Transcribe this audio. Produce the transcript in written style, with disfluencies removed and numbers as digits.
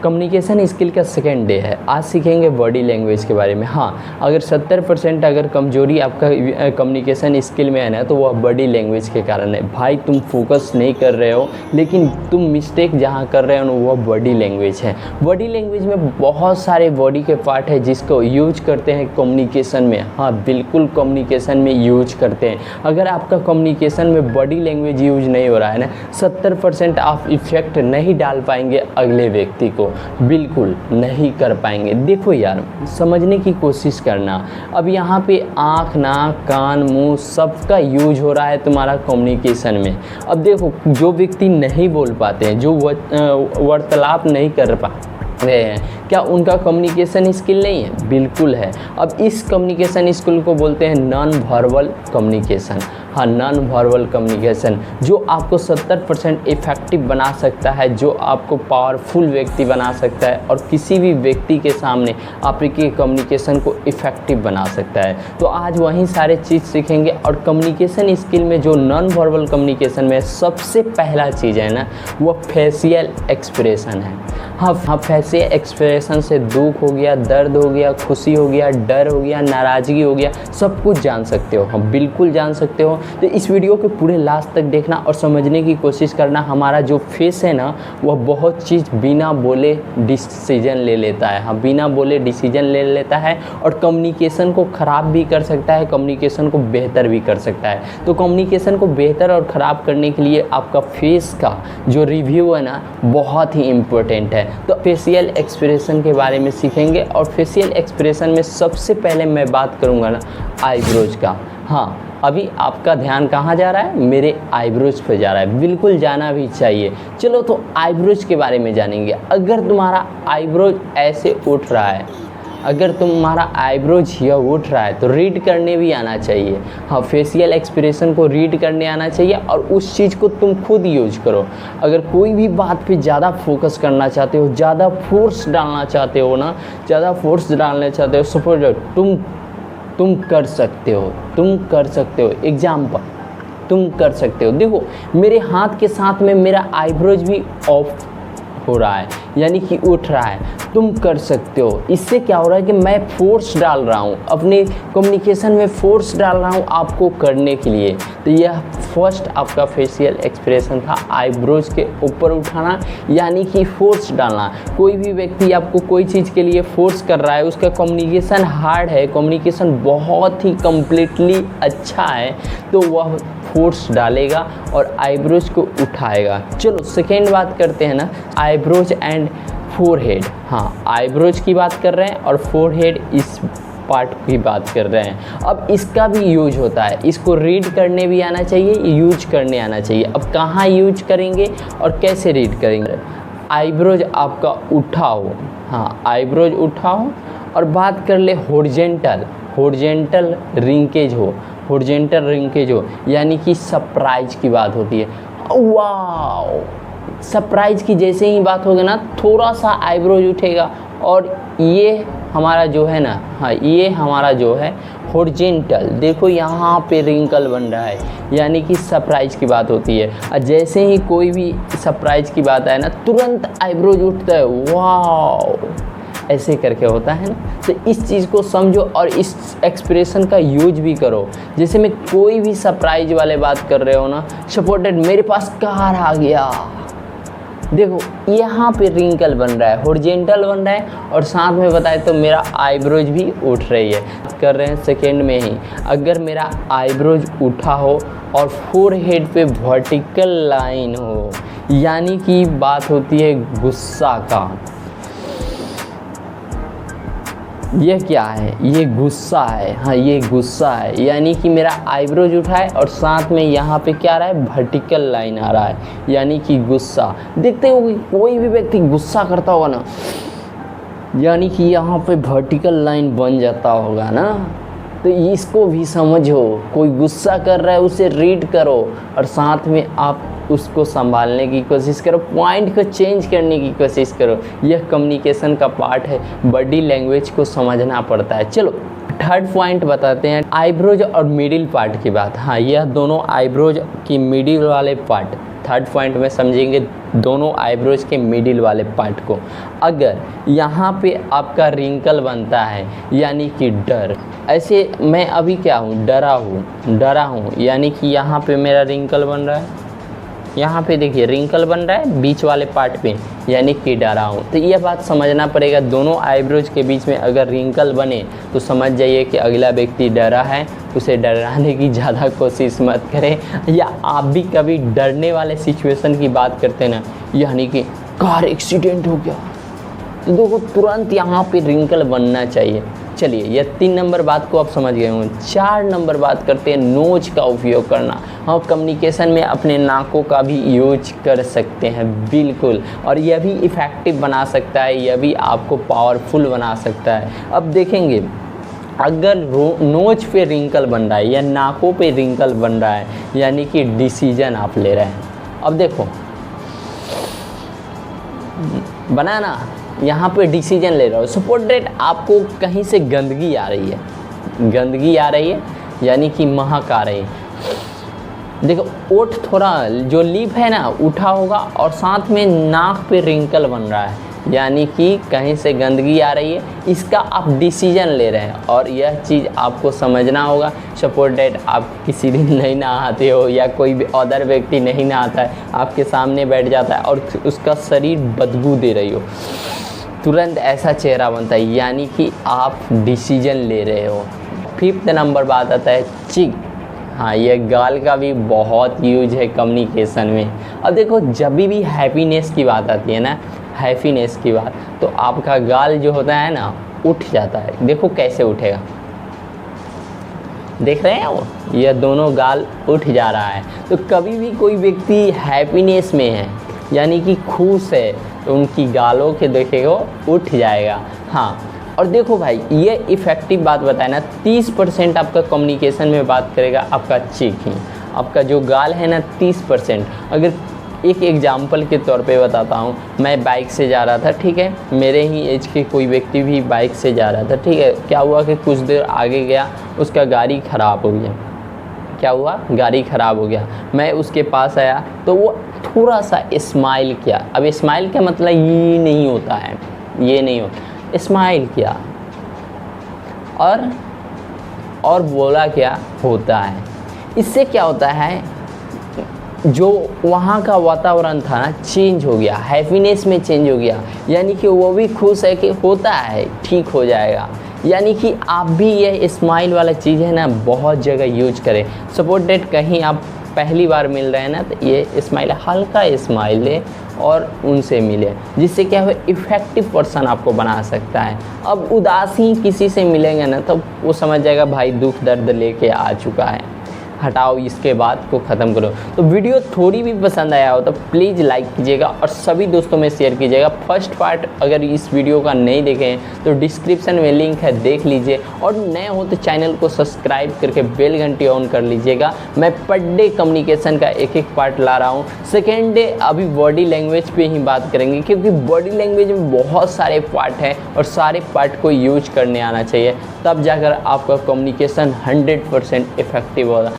Communication skill का second day है। आज सीखेंगे बॉडी लैंग्वेज के बारे में। हाँ, अगर 70% अगर कमजोरी आपका कम्युनिकेशन स्किल में है ना, तो वह बॉडी लैंग्वेज के कारण है। भाई तुम फोकस नहीं कर रहे हो, लेकिन तुम मिस्टेक जहाँ कर रहे हो ना, वह बॉडी लैंग्वेज है। बॉडी लैंग्वेज में बहुत सारे बॉडी के पार्ट है जिसको यूज करते हैं कम्युनिकेशन में। हाँ बिल्कुल, कम्युनिकेशन में यूज करते हैं। अगर आपका कम्युनिकेशन में बॉडी लैंग्वेज यूज नहीं हो रहा है ना, 70% आप इफेक्ट नहीं डाल पाएंगे अगले व्यक्ति को, बिल्कुल नहीं कर पाएंगे। देखो यार, समझने की कोशिश करना। अब यहाँ पे आँख, नाक, कान, मुंह सबका यूज हो रहा है तुम्हारा कम्युनिकेशन में। अब देखो, जो व्यक्ति नहीं बोल पाते हैं, जो वार्तालाप नहीं कर पा रहे हैं, क्या उनका कम्युनिकेशन स्किल नहीं है? बिल्कुल है। अब इस कम्युनिकेशन स्किल को बोलते हैं नॉन वर्बल कम्युनिकेशन। हाँ, नॉन वर्बल कम्युनिकेशन जो आपको 70% इफेक्टिव बना सकता है, जो आपको पावरफुल व्यक्ति बना सकता है और किसी भी व्यक्ति के सामने आपके कम्युनिकेशन को इफेक्टिव बना सकता है। तो आज वहीं सारे चीज़ सीखेंगे। और कम्युनिकेशन स्किल में जो नॉन वर्बल कम्युनिकेशन में सबसे पहला चीज़ है ना, वो फेशियल एक्सप्रेशन है। हाँ, फेशियल एक्सप्रेशन से दुख हो गया, दर्द हो गया, खुशी हो गया, डर हो गया, नाराज़गी हो गया, सब कुछ जान सकते हो। हाँ बिल्कुल जान सकते हो। तो इस वीडियो के पूरे लास्ट तक देखना और समझने की कोशिश करना। हमारा जो फेस है ना, वह बहुत चीज़ बिना बोले डिसीजन ले लेता है। हाँ, बिना बोले डिसीजन ले लेता है और कम्युनिकेशन को ख़राब भी कर सकता है, कम्युनिकेशन को बेहतर भी कर सकता है। तो कम्युनिकेशन को बेहतर और ख़राब करने के लिए आपका फेस का जो रिव्यू है ना, बहुत ही इम्पोर्टेंट है। तो फेशियल एक्सप्रेशन के बारे में सीखेंगे। और फेशियल एक्सप्रेशन में सबसे पहले मैं बात करूँगा ना, आईब्रोज का। हाँ, अभी आपका ध्यान कहाँ जा रहा है? मेरे आईब्रोज पे जा रहा है। बिल्कुल जाना भी चाहिए। चलो तो आईब्रोज के बारे में जानेंगे। अगर तुम्हारा आईब्रोज ऐसे उठ रहा है, अगर तुम्हारा आईब्रोज यह उठ रहा है, तो रीड करने भी आना चाहिए। हाँ, फेशियल एक्सप्रेशन को रीड करने आना चाहिए और उस चीज़ को तुम खुद यूज करो। अगर कोई भी बात पे ज़्यादा फोकस करना चाहते हो, ज़्यादा फोर्स डालना चाहते हो ना, ज़्यादा फोर्स डालना चाहते हो, सपोज तुम कर सकते हो, तुम कर सकते हो। एग्जाम्पल, तुम कर सकते हो। देखो, मेरे हाथ के साथ में मेरा आईब्रोज भी ऑफ हो रहा है, यानी कि उठ रहा है। तुम कर सकते हो। इससे क्या हो रहा है कि मैं फोर्स डाल रहा हूँ, अपने कम्युनिकेशन में फोर्स डाल रहा हूँ आपको करने के लिए। तो यह फर्स्ट आपका फेशियल एक्सप्रेशन था, आईब्रोज के ऊपर उठाना, यानी कि फोर्स डालना। कोई भी व्यक्ति आपको कोई चीज़ के लिए फोर्स कर रहा है, उसका कम्युनिकेशन हार्ड है, कम्युनिकेशन बहुत ही कम्प्लीटली अच्छा है, तो वह फोर्स डालेगा और आईब्रोज को उठाएगा। चलो सेकेंड बात करते हैं ना, आईब्रोज एंड फोरहेड। हाँ, आईब्रोज की बात कर रहे हैं और फोरहेड इस पार्ट की बात कर रहे हैं। अब इसका भी यूज होता है, इसको रीड करने भी आना चाहिए, यूज करने आना चाहिए। अब कहाँ यूज करेंगे और कैसे रीड करेंगे? आईब्रोज आपका उठा हो, हाँ आईब्रोज उठा हो, और बात कर ले हॉरिजॉन्टल रिंकेज हो, हॉरिजॉन्टल रिंकेज हो, यानी कि सरप्राइज की बात होती है। वाओ, सरप्राइज की जैसे ही बात होगी ना, थोड़ा सा आईब्रोज उठेगा और ये हमारा जो है ना, हाँ ये हमारा जो है हॉरिजॉन्टल, देखो यहाँ पे रिंकल बन रहा है, यानी कि सरप्राइज की बात होती है। और जैसे ही कोई भी सरप्राइज की बात आए ना, तुरंत आईब्रोज उठता है, वाओ, ऐसे करके होता है ना। तो इस चीज़ को समझो और इस एक्सप्रेशन का यूज भी करो। जैसे मैं कोई भी सरप्राइज वाले बात कर रहे हो ना, सपोर्टेड मेरे पास कार आ गया, देखो यहाँ पे रिंकल बन रहा है, हॉरिजॉन्टल बन रहा है, और साथ में बताए तो मेरा आईब्रोज भी उठ रही है। कर रहे हैं सेकेंड में ही, अगर मेरा आईब्रोज उठा हो और फोरहेड पे वर्टिकल लाइन हो, यानी कि बात होती है गुस्सा का। यह क्या है? ये गुस्सा है। हाँ, ये गुस्सा है, यानी कि मेरा आईब्रोज उठा है और साथ में यहाँ पे क्या आ रहा है? वर्टिकल लाइन आ रहा है, यानी कि गुस्सा। देखते हो कि कोई भी व्यक्ति गुस्सा करता होगा ना, यानी कि यहाँ पे वर्टिकल लाइन बन जाता होगा ना। तो इसको भी समझो, कोई गुस्सा कर रहा है उसे रीड करो और साथ में आप उसको संभालने की कोशिश करो, पॉइंट को चेंज करने की कोशिश करो। यह कम्युनिकेशन का पार्ट है, बॉडी लैंग्वेज को समझना पड़ता है। चलो थर्ड पॉइंट बताते हैं, आईब्रोज और मिडिल पार्ट की बात। हाँ, यह दोनों आईब्रोज की मिडिल वाले पार्ट थर्ड पॉइंट में समझेंगे दोनों आईब्रोज के मिडिल वाले पार्ट को। अगर यहाँ पे आपका रिंकल बनता है यानी कि डर, ऐसे मैं अभी क्या हूँ, डरा हूँ यानी कि यहाँ पे मेरा रिंकल बन रहा है, यहाँ पे देखिए रिंकल बन रहा है बीच वाले पार्ट पे यानी कि डरा हूँ। तो ये बात समझना पड़ेगा, दोनों आईब्रोज के बीच में अगर रिंकल बने तो समझ जाइए कि अगला व्यक्ति डरा है, उसे डराने की ज़्यादा कोशिश मत करें। या आप भी कभी डरने वाले सिचुएशन की बात करते हैं ना, यानी कि कार एक्सीडेंट हो गया, तो देखो तुरंत यहाँ पे रिंकल बनना चाहिए। चलिए ये 3 नंबर बात को आप समझ गए होंगे। 4 नंबर बात करते हैं नोच का उपयोग करना। हाँ, कम्युनिकेशन में अपने नाकों का भी यूज कर सकते हैं बिल्कुल, और यह भी इफ़ेक्टिव बना सकता है, यह भी आपको पावरफुल बना सकता है। अब देखेंगे अगर नोच पे रिंकल बन रहा है या नाकों पे रिंकल बन रहा है यानी कि डिसीजन आप ले रहे हैं। अब देखो बना ना, यहाँ पे डिसीजन ले रहा हो, सपोज दैट आपको कहीं से गंदगी आ रही है यानी कि महक आ रही है। देखो ओठ थोड़ा जो लिप है ना उठा होगा और साथ में नाक पे रिंकल बन रहा है यानी कि कहीं से गंदगी आ रही है, इसका आप डिसीजन ले रहे हैं। और यह चीज़ आपको समझना होगा। सपोज दैट आप किसी दिन नहीं नहाते हो या कोई भी अदर व्यक्ति नहीं नहाता है, आपके सामने बैठ जाता है और उसका शरीर बदबू दे रही हो, तुरंत ऐसा चेहरा बनता है यानी कि आप डिसीजन ले रहे हो। 5th नंबर बात आता है चिक। हाँ, ये गाल का भी बहुत यूज है कम्युनिकेशन में। अब देखो जब भी हैप्पीनेस की बात आती है ना, हैप्पीनेस की बात, तो आपका गाल जो होता है ना उठ जाता है। देखो कैसे उठेगा, देख रहे हैं वो, ये दोनों गाल उठ जा रहा है। तो कभी भी कोई व्यक्ति हैप्पीनेस में है यानी कि खुश है तो उनकी गालों के देखेगा उठ जाएगा। हाँ, और देखो भाई ये इफ़ेक्टिव बात बताए ना, 30% आपका कम्युनिकेशन में बात करेगा आपका चीक ही, आपका जो गाल है ना 30%। अगर एक एग्जाम्पल के तौर पे बताता हूँ, मैं बाइक से जा रहा था, ठीक है, मेरे ही एज के कोई व्यक्ति भी बाइक से जा रहा था, ठीक है। क्या हुआ कि कुछ देर आगे गया, उसका गाड़ी ख़राब हो गया। क्या हुआ, गाड़ी ख़राब हो गया। मैं उसके पास आया तो वो थोड़ा सा स्माइल किया। अब स्माइल का मतलब ये नहीं होता है, ये नहीं होता, स्माइल किया और बोला क्या होता है। इससे क्या होता है, जो वहाँ का वातावरण था ना चेंज हो गया, हैप्पीनेस में चेंज हो गया, यानी कि वो भी खुश है कि होता है, ठीक हो जाएगा। यानी कि आप भी ये स्माइल वाला चीज़ है ना बहुत जगह यूज करें। सपोज दैट कहीं आप पहली बार मिल रहे हैं ना, तो ये स्माइल, हल्का स्माइल ले और उनसे मिले, जिससे क्या हो इफ़ेक्टिव पर्सन आपको बना सकता है। अब उदासी किसी से मिलेंगे ना तो वो समझ जाएगा भाई दुख दर्द लेके आ चुका है, हटाओ इसके बाद को ख़त्म करो। तो वीडियो थोड़ी भी पसंद आया हो तो प्लीज़ लाइक कीजिएगा और सभी दोस्तों में शेयर कीजिएगा। फर्स्ट पार्ट अगर इस वीडियो का नहीं देखे हैं तो डिस्क्रिप्शन में लिंक है, देख लीजिए। और नए हो तो चैनल को सब्सक्राइब करके बेल घंटी ऑन कर लीजिएगा। मैं पर डे कम्युनिकेशन का एक पार्ट ला रहा हूँ। सेकेंड डे अभी बॉडी लैंग्वेज पे ही बात करेंगे, क्योंकि बॉडी लैंग्वेज में बहुत सारे पार्ट हैं और सारे पार्ट को यूज करने आना चाहिए, तब जाकर आपका कम्युनिकेशन 100% इफेक्टिव होगा।